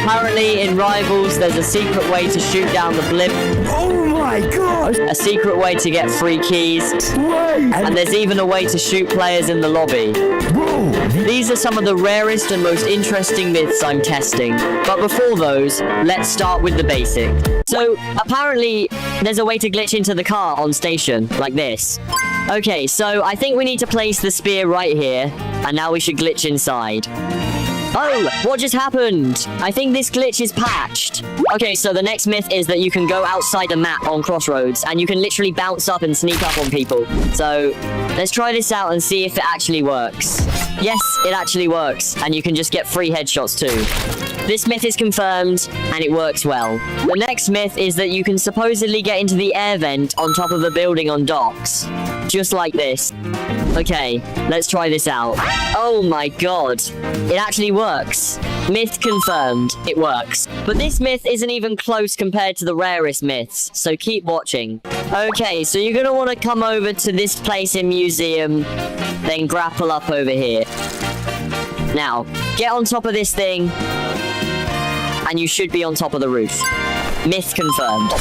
Apparently, in Rivals, there's a secret way to shoot down the Blimp. Oh my god! A secret way to get free keys. And there's even a way to shoot players in the lobby. Whoa. These are some of the rarest and most interesting myths I'm testing. But before those, let's start with the basic. So, apparently, there's a way to glitch into the car on station, like this. Okay, so I think we need to place the spear right here, and now we should glitch inside. Oh, what just happened? I think this glitch is patched. Okay, so the next myth is that you can go outside the map on Crossroads, and you can literally bounce up and sneak up on people. So, let's try this out and see if it actually works. Yes, it actually works, and you can just get free headshots too. This myth is confirmed, and it works well. The next myth is that you can supposedly get into the air vent on top of a building on docks. Just like this. Okay, let's try this out. Oh my god. It actually works. Myth confirmed. It works. But this myth isn't even close compared to the rarest myths, so keep watching. Okay, so you're gonna want to come over to this place in Museum, then grapple up over here. Now, get on top of this thing, and you should be on top of the roof. Myth confirmed.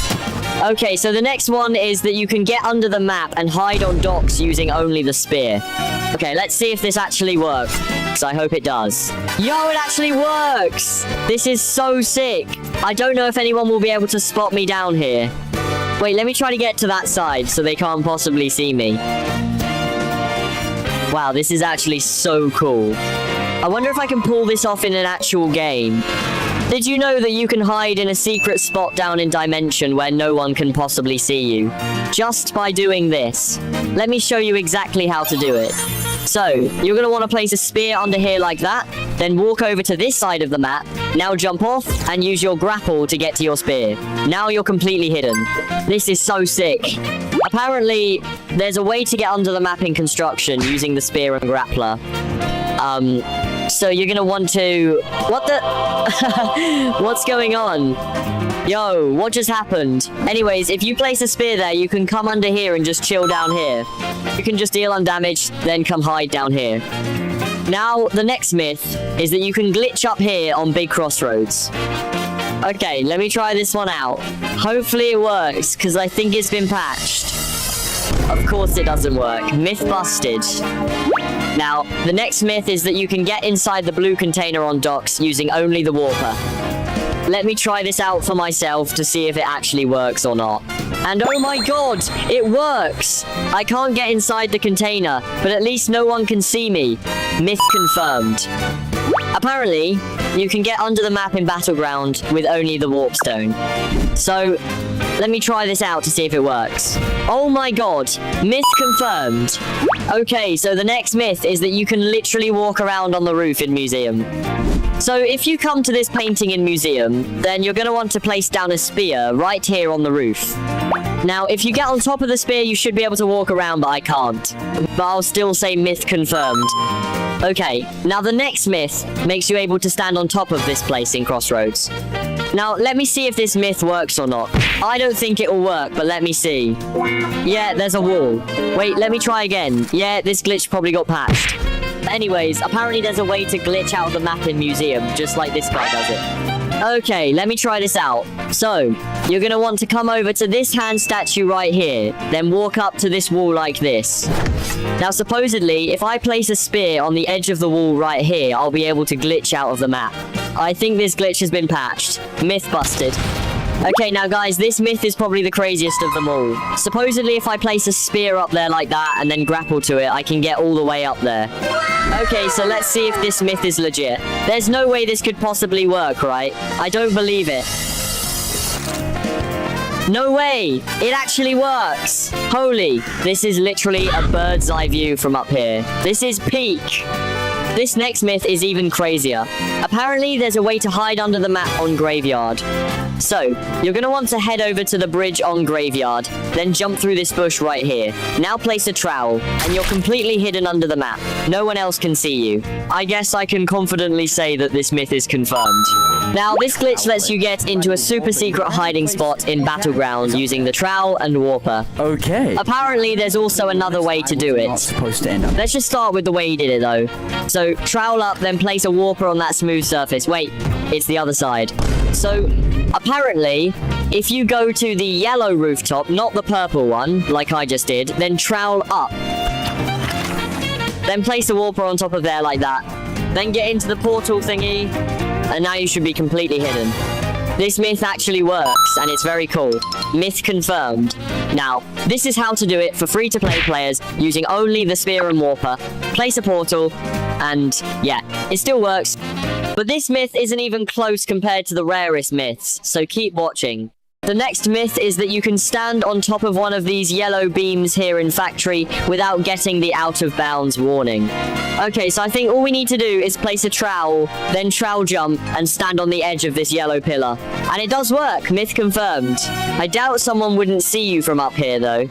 Okay, so the next one is that you can get under the map and hide on docks using only the spear. Okay, let's see if this actually works. I hope it does. Yo, it actually works! This is so sick. I don't know if anyone will be able to spot me down here. Wait, let me try to get to that side so they can't possibly see me. Wow, this is actually so cool. I wonder if I can pull this off in an actual game. Did you know that you can hide in a secret spot down in Dimension where no one can possibly see you? Just by doing this. Let me show you exactly how to do it. So, you're going to want to place a spear under here like that, then walk over to this side of the map, now jump off, and use your grapple to get to your spear. Now you're completely hidden. This is so sick. Apparently, there's a way to get under the map in construction using the spear and grappler. So you're gonna want to... What the... What's going on? Yo, what just happened? Anyways, if you place a spear there, you can come under here and just chill down here. You can just deal undamaged, then come hide down here. Now, the next myth is that you can glitch up here on big crossroads. Okay, let me try this one out. Hopefully it works, because I think it's been patched. Of course it doesn't work. Myth busted. Now, the next myth is that you can get inside the blue container on docks using only the warper. Let me try this out for myself to see if it actually works or not. And oh my god, it works! I can't get inside the container, but at least no one can see me. Myth confirmed. Apparently, you can get under the map in Battleground with only the warp stone. So, let me try this out to see if it works. Oh my god, myth confirmed. Okay, so the next myth is that you can literally walk around on the roof in Museum. So if you come to this painting in Museum, then you're going to want to place down a spear right here on the roof. Now, if you get on top of the spear, you should be able to walk around, but I can't. But I'll still say myth confirmed. Okay, now the next myth makes you able to stand on top of this place in Crossroads. Now, let me see if this myth works or not. I don't think it will work, but let me see. Yeah, there's a wall. Wait, let me try again. Yeah, this glitch probably got patched. Anyways, apparently there's a way to glitch out of the map in Museum, just like this guy does it. Okay, let me try this out. So, you're going to want to come over to this hand statue right here, then walk up to this wall like this. Now, supposedly, if I place a spear on the edge of the wall right here, I'll be able to glitch out of the map. I think this glitch has been patched. Myth busted. Okay, now guys, this myth is probably the craziest of them all. Supposedly, if I place a spear up there like that and then grapple to it, I can get all the way up there. Okay, so let's see if this myth is legit. There's no way this could possibly work, right? I don't believe it. No way! It actually works! Holy, this is literally a bird's eye view from up here. This is peak. This next myth is even crazier. Apparently, there's a way to hide under the map on Graveyard. So, you're going to want to head over to the bridge on Graveyard, then jump through this bush right here. Now place a trowel, and you're completely hidden under the map. No one else can see you. I guess I can confidently say that this myth is confirmed. Now, this glitch lets you get into a super secret hiding spot in Battleground using the trowel and warper. Okay. Apparently, there's also another way to do it. Not supposed to end up. Let's just start with the way he did it, though. So, So trowel up, then place a warper on that smooth surface. Wait, it's the other side. So apparently, if you go to the yellow rooftop, not the purple one, like I just did, then trowel up. Then place a warper on top of there like that. Then get into the portal thingy, and now you should be completely hidden. This myth actually works, and it's very cool. Myth confirmed. Now, this is how to do it for free-to-play players using only the spear and warper. Place a portal, and yeah, it still works. But this myth isn't even close compared to the rarest myths, so keep watching. The next myth is that you can stand on top of one of these yellow beams here in Factory without getting the out-of-bounds warning. Okay, so I think all we need to do is place a trowel, then trowel jump, and stand on the edge of this yellow pillar. And it does work, myth confirmed. I doubt someone wouldn't see you from up here, though.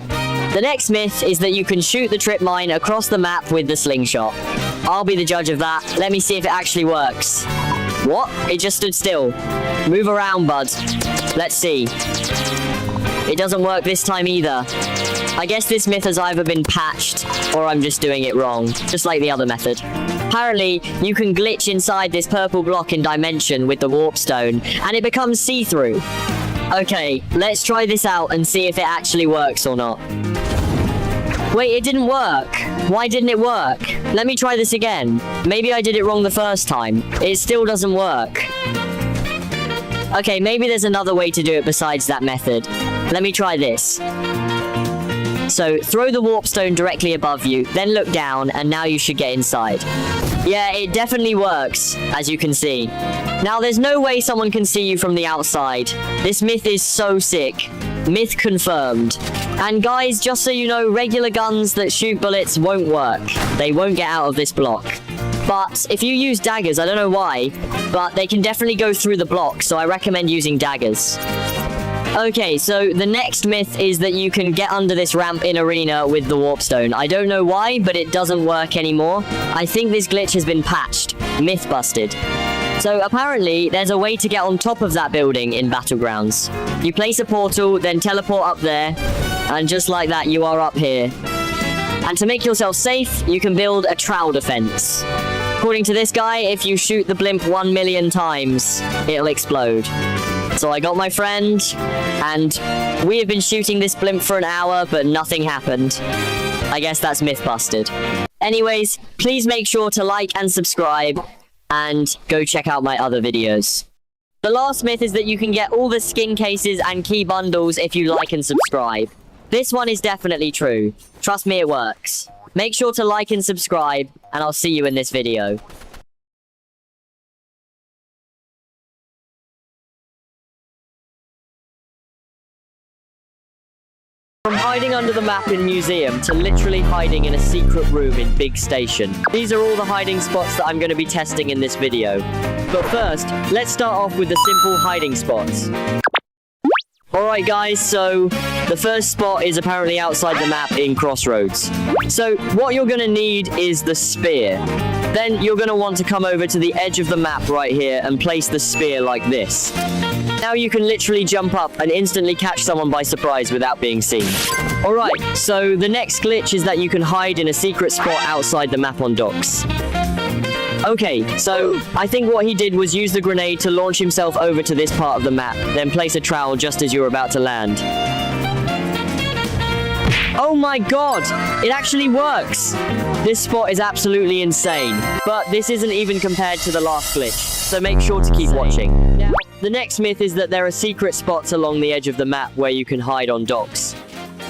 The next myth is that you can shoot the trip mine across the map with the slingshot. I'll be the judge of that. Let me see if it actually works. What? It just stood still. Move around, bud. Let's see. It doesn't work this time either. I guess this myth has either been patched, or I'm just doing it wrong, just like the other method. Apparently, you can glitch inside this purple block in Dimension with the warp stone, and it becomes see-through. Okay, let's try this out and see if it actually works or not. Wait, it didn't work. Why didn't it work? Let me try this again. Maybe I did it wrong the first time. It still doesn't work. Okay, maybe there's another way to do it besides that method. Let me try this. So, throw the warp stone directly above you, then look down, and now you should get inside. Yeah, it definitely works, as you can see. Now, there's no way someone can see you from the outside. This myth is so sick. Myth confirmed. And guys, just so you know, regular guns that shoot bullets won't work. They won't get out of this block. But if you use daggers, I don't know why, but they can definitely go through the block, so I recommend using daggers. Okay, so the next myth is that you can get under this ramp in Arena with the warp stone. I don't know why, but it doesn't work anymore. I think this glitch has been patched. Myth busted. So apparently, there's a way to get on top of that building in Battlegrounds. You place a portal, then teleport up there, and just like that, you are up here. And to make yourself safe, you can build a trowel defense. According to this guy, if you shoot the blimp 1 million times, it'll explode. So I got my friend, and we have been shooting this blimp for an hour, but nothing happened. I guess that's myth busted. Anyways, please make sure to like and subscribe, and go check out my other videos. The last myth is that you can get all the skin cases and key bundles if you like and subscribe. This one is definitely true. Trust me, it works. Make sure to like and subscribe, and I'll see you in this video. From hiding under the map in Museum to literally hiding in a secret room in Big Station. These are all the hiding spots that I'm going to be testing in this video. But first, let's start off with the simple hiding spots. Alright guys, so the first spot is apparently outside the map in Crossroads. So what you're going to need is the spear. Then you're going to want to come over to the edge of the map right here and place the spear like this. Now you can literally jump up and instantly catch someone by surprise without being seen. Alright, so the next glitch is that you can hide in a secret spot outside the map on docks. Okay, so I think what he did was use the grenade to launch himself over to this part of the map, then place a trowel just as you're about to land. Oh my god! It actually works! This spot is absolutely insane, but this isn't even compared to the last glitch, so make sure to keep watching. Now, the next myth is that there are secret spots along the edge of the map where you can hide on docks.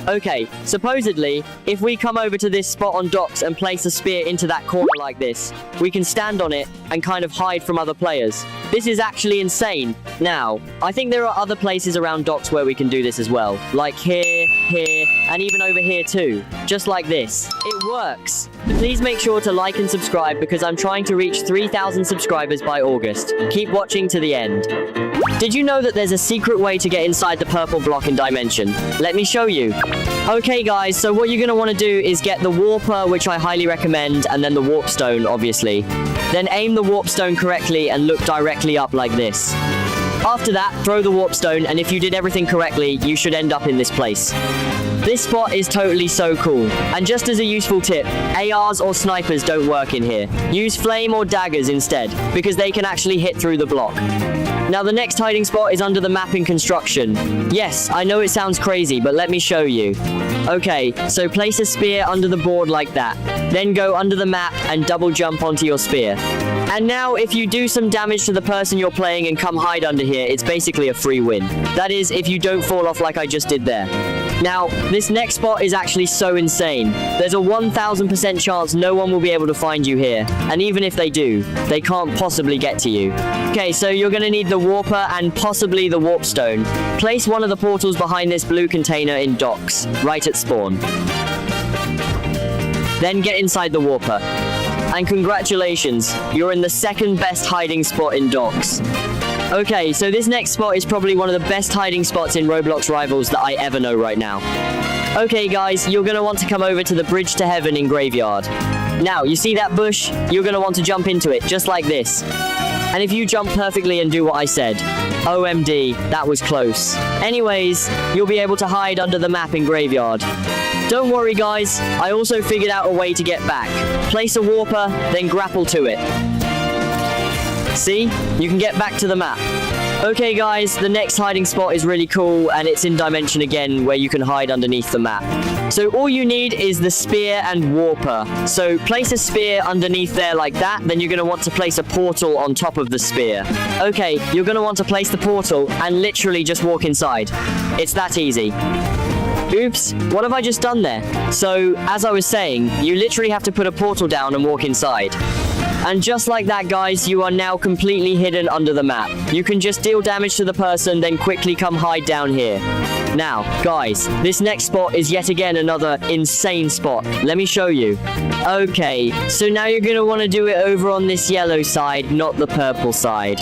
Okay, supposedly, if we come over to this spot on docks and place a spear into that corner like this, we can stand on it and kind of hide from other players. This is actually insane. Now, I think there are other places around docks where we can do this as well. Like here, here, and even over here too. Just like this. It works. Please make sure to like and subscribe because I'm trying to reach 3,000 subscribers by August. Keep watching to the end. Did you know that there's a secret way to get inside the purple block in Dimension? Let me show you. Okay guys, so what you're going to want to do is get the warper, which I highly recommend, and then the warp stone, obviously. Then aim the warp stone correctly and look directly up like this. After that, throw the warp stone, and if you did everything correctly, you should end up in this place. This spot is totally so cool. And just as a useful tip, ARs or snipers don't work in here. Use flame or daggers instead, because they can actually hit through the block. Now the next hiding spot is under the map in construction. Yes, I know it sounds crazy, but let me show you. Okay, so place a spear under the board like that. Then go under the map and double jump onto your spear. And now, if you do some damage to the person you're playing and come hide under here, it's basically a free win. That is, if you don't fall off like I just did there. Now, this next spot is actually so insane. There's a 1000% chance no one will be able to find you here. And even if they do, they can't possibly get to you. Okay, so you're gonna need the warper and possibly the warp stone. Place one of the portals behind this blue container in docks, right at spawn. Then get inside the warper. And congratulations, you're in the second best hiding spot in docks. Okay, so this next spot is probably one of the best hiding spots in Roblox Rivals that I ever know right now. Okay guys, you're gonna want to come over to the bridge to heaven in Graveyard. Now, you see that bush? You're gonna want to jump into it, just like this. And if you jump perfectly and do what I said, OMD, that was close. Anyways, you'll be able to hide under the map in Graveyard. Don't worry guys, I also figured out a way to get back. Place a warper, then grapple to it. See? You can get back to the map. Okay guys, the next hiding spot is really cool, and it's in Dimension again, where you can hide underneath the map. So all you need is the spear and warper. So place a spear underneath there like that, then you're going to want to place a portal on top of the spear. Okay, you're going to want to place the portal and literally just walk inside. It's that easy. Oops, what have I just done there? So, as I was saying, you literally have to put a portal down and walk inside. And just like that, guys, you are now completely hidden under the map. You can just deal damage to the person, then quickly come hide down here. Now, guys, this next spot is yet again another insane spot. Let me show you. Okay, so now you're going to want to do it over on this yellow side, not the purple side.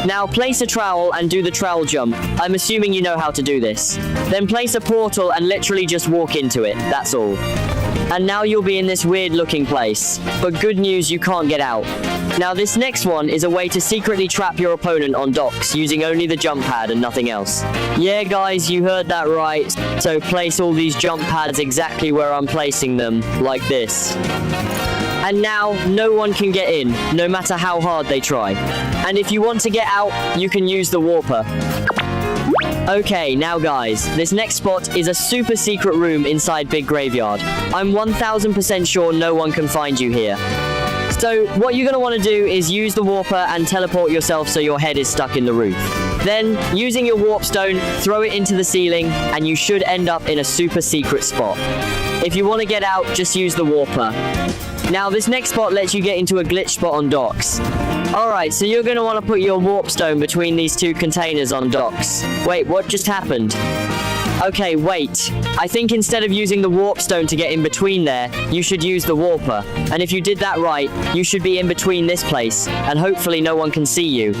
Now, place a trowel and do the trowel jump. I'm assuming you know how to do this. Then place a portal and literally just walk into it. That's all. And now you'll be in this weird looking place. But good news, you can't get out. Now this next one is a way to secretly trap your opponent on docks using only the jump pad and nothing else. Yeah guys, you heard that right. So place all these jump pads exactly where I'm placing them, like this. And now, no one can get in, no matter how hard they try. And if you want to get out, you can use the warper. Okay, now guys, this next spot is a super secret room inside Big Graveyard. I'm 1000% sure no one can find you here. So, what you're going to want to do is use the warper and teleport yourself so your head is stuck in the roof. Then, using your warp stone, throw it into the ceiling, and you should end up in a super secret spot. If you want to get out, just use the warper. Now, this next spot lets you get into a glitch spot on docks. Alright, so you're going to want to put your warp stone between these two containers on docks. Wait, what just happened? Okay, wait. I think instead of using the warp stone to get in between there, you should use the warper. And if you did that right, you should be in between this place, and hopefully no one can see you.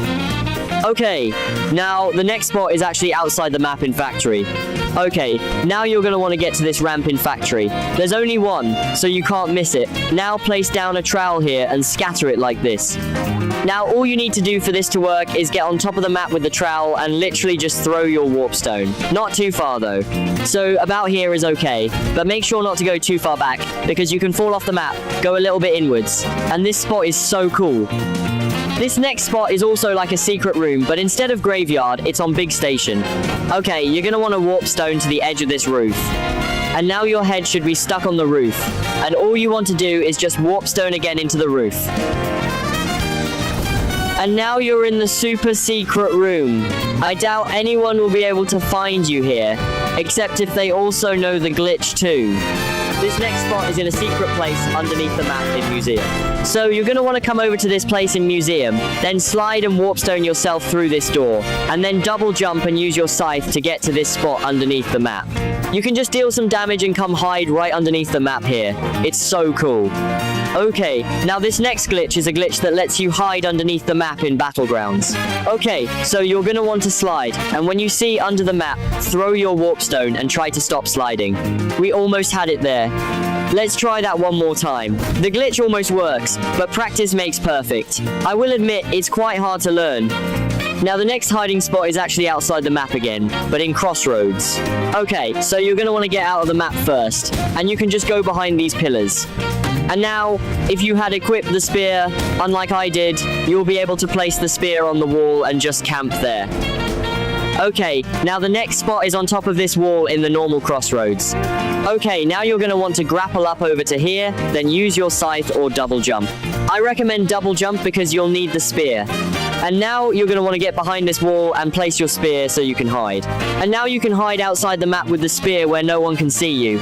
Okay, now the next spot is actually outside the map in Factory. Okay, now you're going to want to get to this ramp in Factory. There's only one, so you can't miss it. Now place down a trowel here and scatter it like this. Now all you need to do for this to work is get on top of the map with the trowel and literally just throw your warp stone. Not too far though. So about here is okay, but make sure not to go too far back, because you can fall off the map, go a little bit inwards. And this spot is so cool. This next spot is also like a secret room, but instead of Graveyard, it's on Big Station. Okay, you're going to want to warp stone to the edge of this roof. And now your head should be stuck on the roof. And all you want to do is just warp stone again into the roof. And now you're in the super secret room. I doubt anyone will be able to find you here, except if they also know the glitch too. This next spot is in a secret place underneath the map in Museum. So you're going to want to come over to this place in Museum, then slide and warp stone yourself through this door, and then double jump and use your scythe to get to this spot underneath the map. You can just deal some damage and come hide right underneath the map here. It's so cool. Okay, now this next glitch is a glitch that lets you hide underneath the map in Battlegrounds. Okay, so you're going to want to slide, and when you see under the map, throw your warp stone and try to stop sliding. We almost had it there. Let's try that one more time. The glitch almost works, but practice makes perfect. I will admit, it's quite hard to learn. Now the next hiding spot is actually outside the map again, but in crossroads. Okay, so you're gonna wanna get out of the map first, and you can just go behind these pillars. And now, if you had equipped the spear, unlike I did, you'll be able to place the spear on the wall and just camp there. Okay, now the next spot is on top of this wall in the normal crossroads. Okay, now you're gonna want to grapple up over to here, then use your scythe or double jump. I recommend double jump because you'll need the spear. And now you're gonna want to get behind this wall and place your spear so you can hide. And now you can hide outside the map with the spear where no one can see you.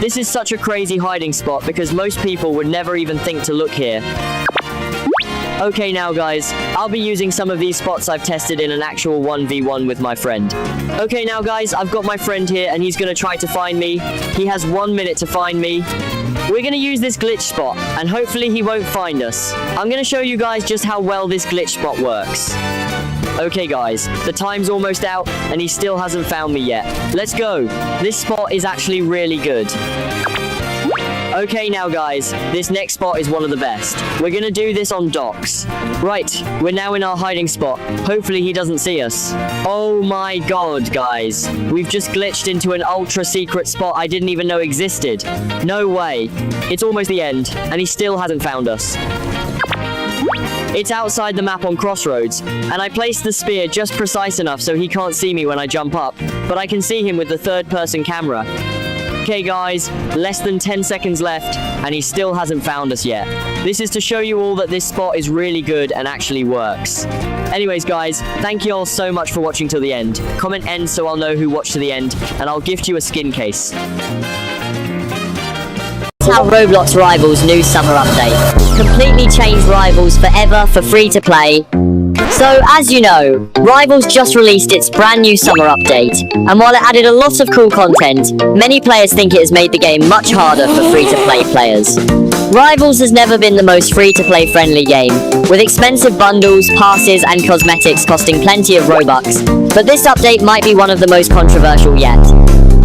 This is such a crazy hiding spot because most people would never even think to look here. Okay now guys, I'll be using some of these spots I've tested in an actual 1v1 with my friend. Okay now guys, I've got my friend here and he's gonna try to find me. He has 1 minute to find me. We're gonna use this glitch spot and hopefully he won't find us. I'm gonna show you guys just how well this glitch spot works. Okay guys, the time's almost out and he still hasn't found me yet. Let's go. This spot is actually really good. Okay now guys, this next spot is one of the best. We're gonna do this on docks. Right, we're now in our hiding spot. Hopefully he doesn't see us. Oh my god guys, we've just glitched into an ultra secret spot I didn't even know existed. No way. It's almost the end, and he still hasn't found us. It's outside the map on crossroads, and I placed the spear just precise enough so he can't see me when I jump up, but I can see him with the third-person camera. Okay guys, less than 10 seconds left, and he still hasn't found us yet. This is to show you all that this spot is really good and actually works. Anyways guys, thank you all so much for watching till the end. Comment end so I'll know who watched to the end, and I'll gift you a skin case. How Roblox Rivals new summer update completely changed Rivals forever for free to play. So, as you know, Rivals just released its brand new summer update, and while it added a lot of cool content, many players think it has made the game much harder for free-to-play players. Rivals has never been the most free-to-play friendly game, with expensive bundles, passes, and cosmetics costing plenty of Robux, but this update might be one of the most controversial yet.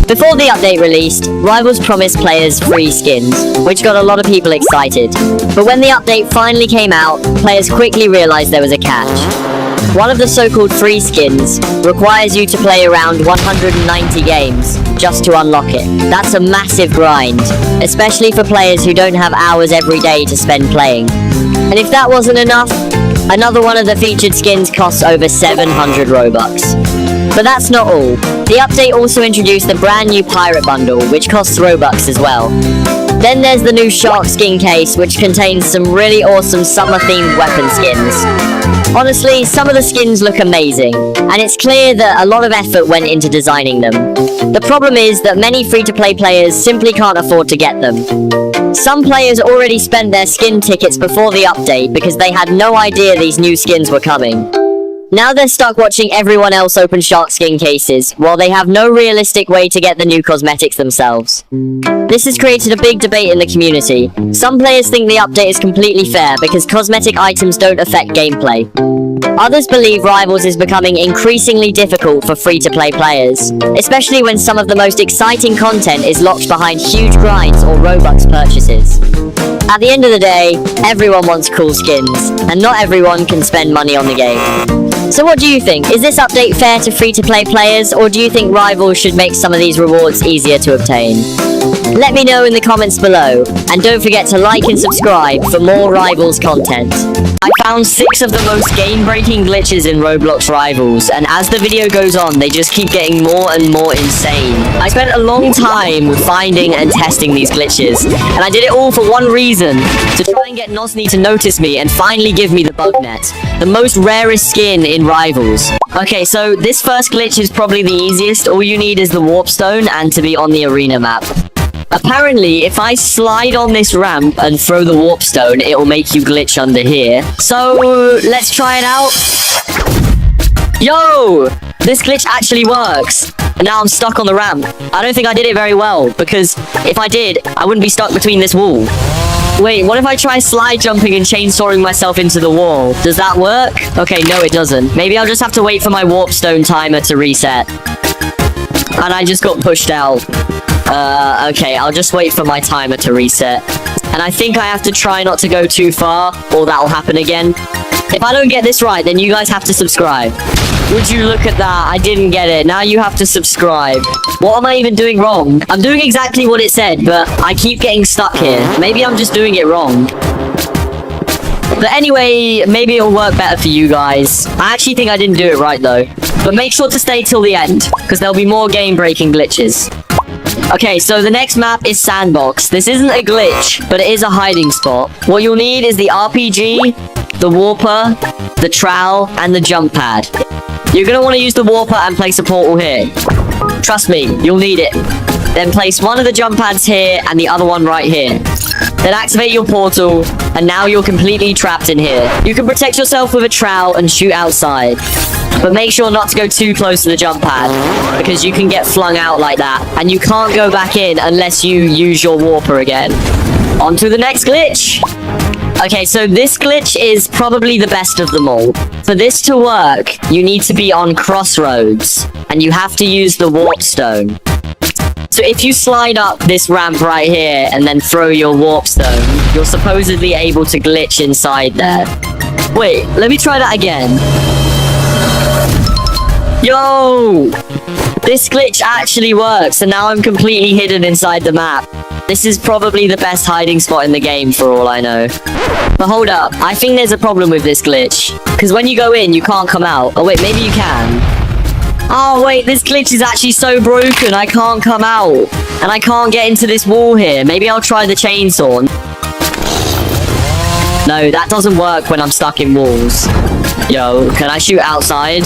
Before the update released, Rivals promised players free skins, which got a lot of people excited. But when the update finally came out, players quickly realized there was a catch. One of the so-called free skins requires you to play around 190 games just to unlock it. That's a massive grind, especially for players who don't have hours every day to spend playing. And if that wasn't enough, another one of the featured skins costs over 700 Robux. But that's not all. The update also introduced the brand new Pirate Bundle, which costs Robux as well. Then there's the new Shark skin case, which contains some really awesome summer-themed weapon skins. Honestly, some of the skins look amazing, and it's clear that a lot of effort went into designing them. The problem is that many free-to-play players simply can't afford to get them. Some players already spent their skin tickets before the update because they had no idea these new skins were coming. Now they're stuck watching everyone else open shark skin cases, while they have no realistic way to get the new cosmetics themselves. This has created a big debate in the community. Some players think the update is completely fair because cosmetic items don't affect gameplay. Others believe Rivals is becoming increasingly difficult for free-to-play players, especially when some of the most exciting content is locked behind huge grinds or Robux purchases. At the end of the day, everyone wants cool skins, and not everyone can spend money on the game. So what do you think? Is this update fair to free-to-play players, or do you think Rivals should make some of these rewards easier to obtain? Let me know in the comments below, and don't forget to like and subscribe for more Rivals content. I found 6 of the most game-breaking glitches in Roblox Rivals, and as the video goes on, they just keep getting more and more insane. I spent a long time finding and testing these glitches, and I did it all for one reason, to try and get Nosniy to notice me and finally give me the bug net, the most rarest skin in Rivals. Okay, so this first glitch is probably the easiest. All you need is the warp stone and to be on the arena map. Apparently, if I slide on this ramp and throw the warp stone, it will make you glitch under here. So, let's try it out. Yo! This glitch actually works. And now I'm stuck on the ramp. I don't think I did it very well, because if I did, I wouldn't be stuck between this wall. Wait, what if I try slide jumping and chainsawing myself into the wall? Does that work? Okay, no it doesn't. Maybe I'll just have to wait for my warp stone timer to reset. And I just got pushed out. Okay, I'll just wait for my timer to reset. And I think I have to try not to go too far, or that'll happen again. If I don't get this right, then you guys have to subscribe. Would you look at that? I didn't get it. Now you have to subscribe. What am I even doing wrong? I'm doing exactly what it said, but I keep getting stuck here. Maybe I'm just doing it wrong. But anyway, maybe it'll work better for you guys. I actually think I didn't do it right, though. But make sure to stay till the end, because there'll be more game-breaking glitches. Okay, so the next map is Sandbox. This isn't a glitch, but it is a hiding spot. What you'll need is the RPG, the Warper, the Trowel, and the Jump Pad. You're going to want to use the Warper and place a portal here. Trust me, you'll need it. Then place one of the jump pads here and the other one right here. Then activate your portal, and now you're completely trapped in here. You can protect yourself with a trowel and shoot outside. But make sure not to go too close to the jump pad, because you can get flung out like that, and you can't go back in unless you use your Warper again. On to the next glitch! Okay, so this glitch is probably the best of them all. For this to work, you need to be on crossroads, and you have to use the warp stone. So if you slide up this ramp right here and then throw your warp stone, you're supposedly able to glitch inside there. Wait, let me try that again. Yo! This glitch actually works, and now I'm completely hidden inside the map. This is probably the best hiding spot in the game for all I know. But hold up, I think there's a problem with this glitch. Because when you go in, you can't come out. Oh wait, maybe you can. Oh wait, this glitch is actually so broken, I can't come out. And I can't get into this wall here. Maybe I'll try the chainsaw. No, that doesn't work when I'm stuck in walls. Yo, can I shoot outside?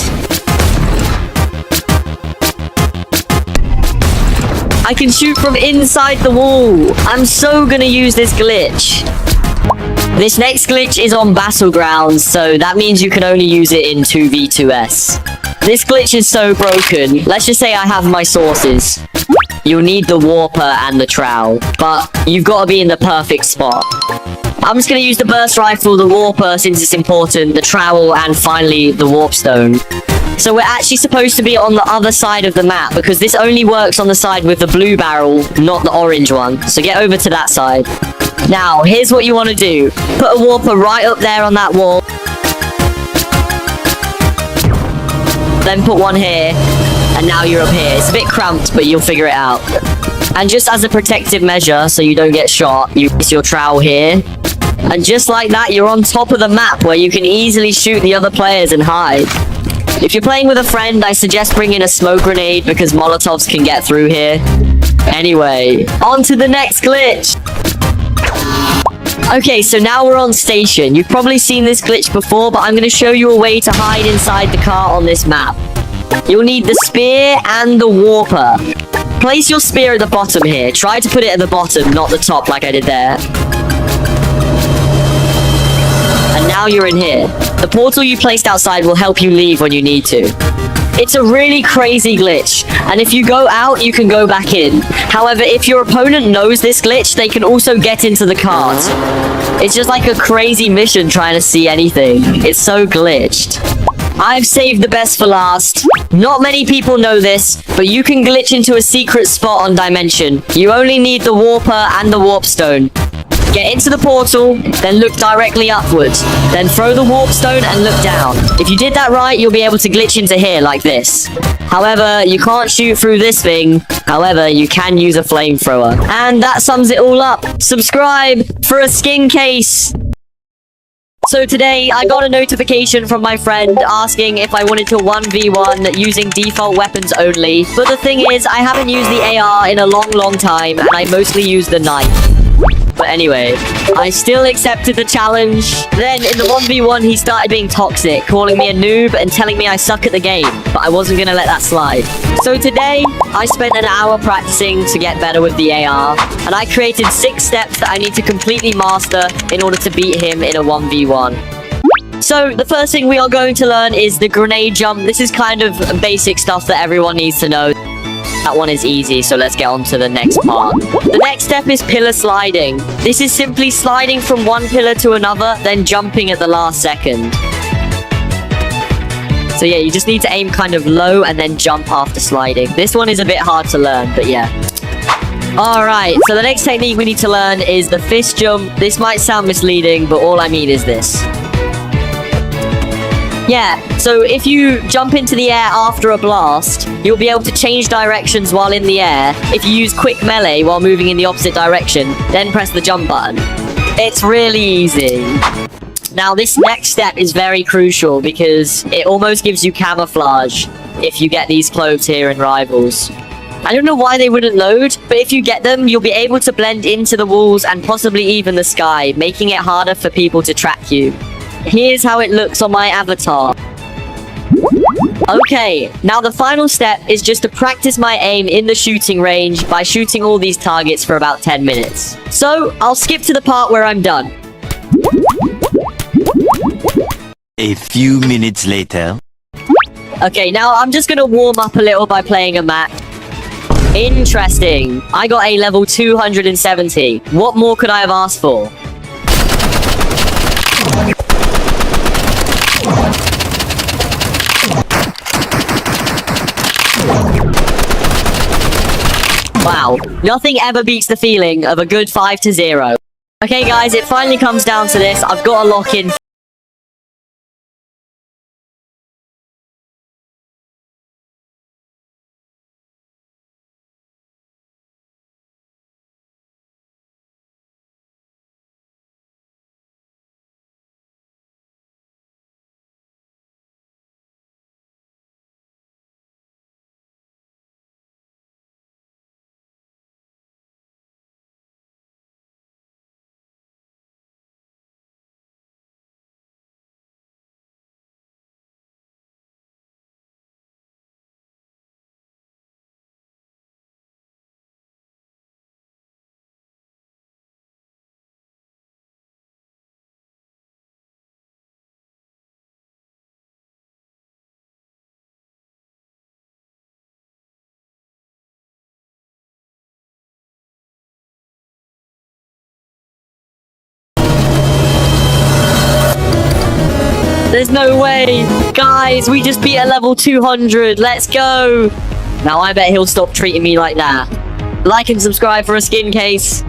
I can shoot from inside the wall. I'm so gonna use this glitch. This next glitch is on Battlegrounds, so that means you can only use it in 2v2s. This glitch is so broken. Let's just say I have my sources. You'll need the Warper and the Trowel, but you've got to be in the perfect spot. I'm just going to use the Burst Rifle, the Warper since it's important, the Trowel, and finally the Warp Stone. So we're actually supposed to be on the other side of the map, because this only works on the side with the blue barrel, not the orange one. So get over to that side. Now, here's what you want to do. Put a Warper right up there on that wall. Then put one here, and now you're up here. It's a bit cramped, but you'll figure it out. And just as a protective measure, so you don't get shot, you place your trowel here. And just like that, you're on top of the map, where you can easily shoot the other players and hide. If you're playing with a friend, I suggest bringing a smoke grenade, because Molotovs can get through here. Anyway, on to the next glitch! Okay, so now we're on station. You've probably seen this glitch before, but I'm going to show you a way to hide inside the car on this map. You'll need the spear and the Warper. Place your spear at the bottom here. Try to put it at the bottom, not the top like I did there. And now you're in here. The portal you placed outside will help you leave when you need to. It's a really crazy glitch, and if you go out, you can go back in. However, if your opponent knows this glitch, they can also get into the cart. It's just like a crazy mission trying to see anything. It's so glitched. I've saved the best for last. Not many people know this, but you can glitch into a secret spot on Dimension. You only need the Warper and the Warp Stone. Get into the portal, then look directly upwards. Then throw the warp stone and look down. If you did that right, you'll be able to glitch into here like this. However, you can't shoot through this thing. However, you can use a flamethrower. And that sums it all up. Subscribe for a skin case. So today, I got a notification from my friend asking if I wanted to 1v1 using default weapons only. But the thing is, I haven't used the AR in a long time, and I mostly use the knife. But anyway, I still accepted the challenge. Then in the 1v1, he started being toxic, calling me a noob and telling me I suck at the game. But I wasn't gonna let that slide. So today, I spent an hour practicing to get better with the AR. And I created 6 steps that I need to completely master in order to beat him in a 1v1. So the first thing we are going to learn is the grenade jump. This is kind of basic stuff that everyone needs to know. That one is easy, so let's get on to the next part. The next step is pillar sliding. This is simply sliding from one pillar to another, then jumping at the last second. So yeah, you just need to aim kind of low and then jump after sliding. This one is a bit hard to learn, but yeah. Alright, so the next technique we need to learn is the fist jump. This might sound misleading, but all I mean is this. Yeah, so if you jump into the air after a blast, you'll be able to change directions while in the air. If you use quick melee while moving in the opposite direction, then press the jump button. It's really easy. Now, this next step is very crucial because it almost gives you camouflage if you get these clothes here in Rivals. I don't know why they wouldn't load, but if you get them, you'll be able to blend into the walls and possibly even the sky, making it harder for people to track you. Here's how it looks on my avatar. Okay, now the final step is just to practice my aim in the shooting range by shooting all these targets for about 10 minutes. So, I'll skip to the part where I'm done. A few minutes later. Okay, now I'm just gonna warm up a little by playing a match. Interesting. I got a level 270. What more could I have asked for? Wow, nothing ever beats the feeling of a good 5-0. Okay guys, it finally comes down to this. I've got to lock in. There's no way. Guys, we just beat a level 200. Let's go. Now I bet he'll stop treating me like that. Like and subscribe for a skin case.